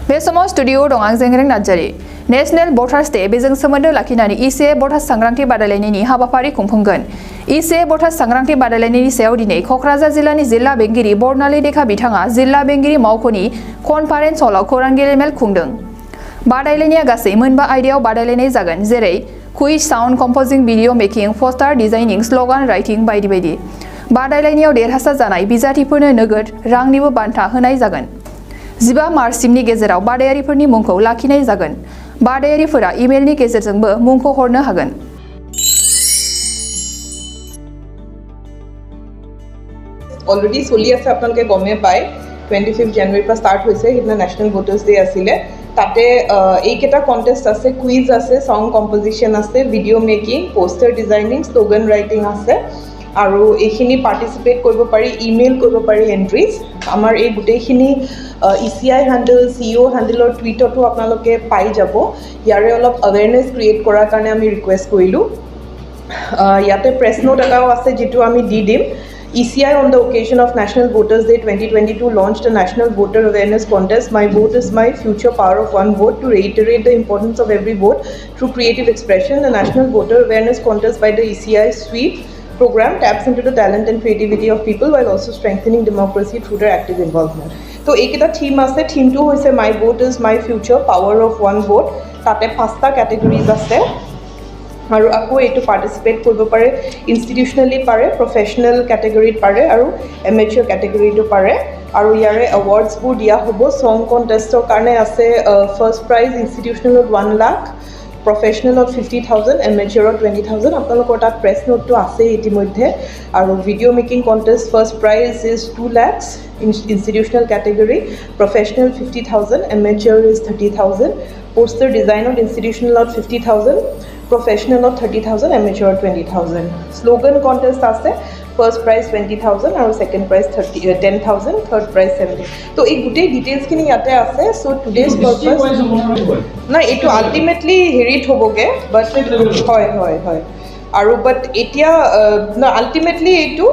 बे समाव स्टुडिअ दं आं जेंग्रें नार्जारी नेशनेल भटार्स डे बेजों सोमोन्दो लाखिनानै ECI भटार्स सांग्रांथि बादायलायनायनि हाबाफारि खुंफुंगोन ECI भटार्स सांग्रांथि बादायलायनायनि सायाव दिनै कक्राझार जिल्लानि जिल्ला बेंगिरि बर्नाली देखा बिथाङा जिल्ला बेंगिरि मावख'नि कनफारेन्स हलाव खौरां गेलेमेल खुंदों बादायलायनाया गासै मोनबा आयदायाव बादायलायनाय जागोन जेरै quiz sound composing video making poster designing slogan writing बायदि बायदि बादायलायनायाव देरहासार जानाय बिजाथिफोरनो नोगोद रांनिबो बान्था होनाय जागोन 15 मार्चसिमनि गेजेराव बादायारिफोरनि मुंखौ लाखिनाय जागोन बादायारिफोरा इमेलनि गेजेरजोंबो मुंखौ हरनो हागोन অলরেডি চলি আছে আপোনালোকে গমে পায় 25 জানুৱাৰীৰ পৰা ষ্টাৰ্ট হৈছে হিনা নেশ্যনেল ভোটাৰ্ছ ডে আছিলে তাতে এইকেইটা কণ্টেষ্ট আছে কুইজ আছে সং কম্পোজিশ্যন আছে video' making poster designing slogan writing আছে আৰু এইখিনি পাৰ্টিচিপেট কৰিব পাৰি ইমেইল কৰিব পাৰি এণ্ট্ৰিজ আমাৰ এই গোটেইখিনি ECI হেণ্ডেল CEO হেণ্ডেলৰ টুইটতো আপোনালোকে পাই যাব ইয়াৰে অলপ আৱেৰনেছ ক্ৰিয়েট কৰাৰ কাৰণে আমি ৰিকুৱেষ্ট কৰিলোঁ ইয়াতে প্ৰেছ নোট এটাও আছে যিটো আমি দি দিম ECI on the occasion of National Voters Day 2022 launched a national voter awareness contest My Vote is My Future Power of One Vote to reiterate the importance of every vote through creative expression. The National Voter Awareness Contest by the ECI sweep program taps into the talent and creativity of people while also strengthening democracy through their active involvement. So ekita theme ase theme to hoise My Vote is My Future Power of One Vote tate 5ta categories ase আৰু আকৌ এইটো participate কৰিব পাৰে ইনষ্টিটিউচনেলি পাৰে professional কেটেগৰীত পাৰে আৰু amateur কেটেগৰীটো পাৰে আৰু ইয়াৰে এৱাৰ্ডছবোৰ দিয়া হ'ব সং কণ্টেষ্টৰ কাৰণে আছে ফাৰ্ষ্ট প্ৰাইজ ইনষ্টিটিউচনেলত 1 লাখ প্ৰফেশ্যনেলত 50,000 এমেচাৰত 20,000 আপোনালোকৰ তাত প্ৰেছ নোটটো আছে ইতিমধ্যে আৰু video' making contest first prize is 2 lakhs institutional category professional 50,000 amateur is 30,000 poster design of institutional of 50,000 professional of 30,000 amateur 20,000 slogan contest ase first prize 20,000 and second prize 10,000 third prize 70 so ei gute details kini yate ase so today's purpose na eto ultimately herit hoboge but hoy aru but etia na ultimately eto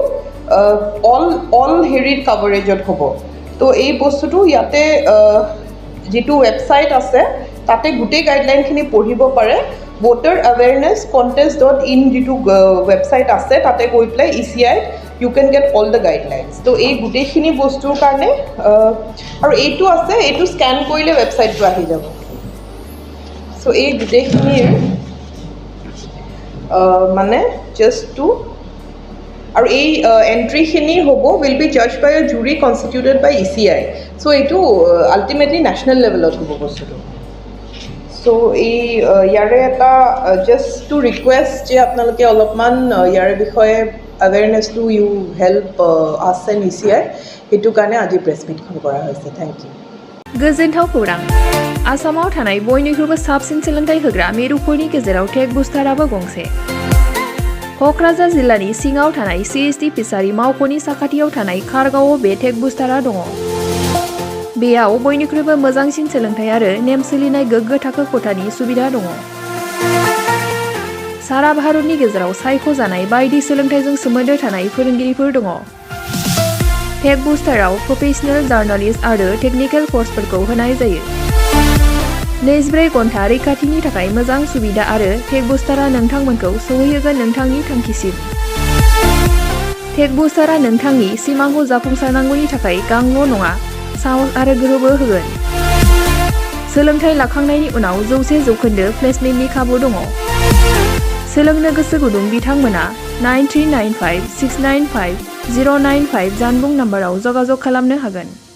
all herit coverage ot hobo to ei bostutu yate jitu website ase tate gute guideline khini পঢ়িব পাৰে voter awareness contest.in jitu website ase tate goi play ECI you can get all the guidelines to ei gute khini bostur karone aru eitu ase eitu scan korile website to ahi jabo so ei gute khini mane just to আৰু এই এন্ট্ৰিখিনি হ'ব will be judged by a jury constituted by ECI so এইটো ultimately national levelত হ'ব বস্তুটো so এই ইয়াৰে এটা just to request যে আপোনালোকে অলপমান ইয়াৰে বিষয়ে awareness to you help us and ECI এইটো কাৰণে আজি প্ৰেছ মিটখন কৰা হৈছে থ্যাংক ইউ गोजोनथाव खौरां आसामाव थानाय बयनिख्रुइबो साबसिन सोलोंथाइ होग्रा मिरुफोरनि गेजेराव टेक बुस्टाराबो गंसे कक्राझार जिल्लानि सिङाव थानाय CST फिसारि मावख'नि साखाथियाव थानाय खारगावआव बे टेक बुस्टारा दङ बेयाव बयनिख्रुइबो मोजांसिन सोलोंथाइ आरो नेम सोलिनाय गोग्गो थाखो खथानि सुबिदा दङ सारा भारतनि गेजेराव सायख'जानाय बायदि सोलोंथाइजों सोमोन्दो थानाय फोरोंगिरिफोर दङ टेक बुस्टाराव प्रफेशनेल जार्नालिस्ट आरो टेकनिकेल कर्सफोरखौ होनाय जायो 24 घन्टा रैखाथिनि थाखाय मोजां सुबिदा आरो टेक बुस्टारा नोंथांमोनखौ सौहैहोगोन नोंथांनि थांखिसिम टेक बुस्टारा नोंथांनि सिमांखौ जाफुंसारनांगौनि थाखाय गांल' नङा साहस आरो गोहोबो होगोन सोलोंथाइ लाखांनायनि उनाव 100% प्लेसमेन्टनि खाबु दङ सोलोंनो गोसो गुदुं बिथांमोना 9395695095 जानबुं नाम्बाराव जगाजग खालामनो हागोन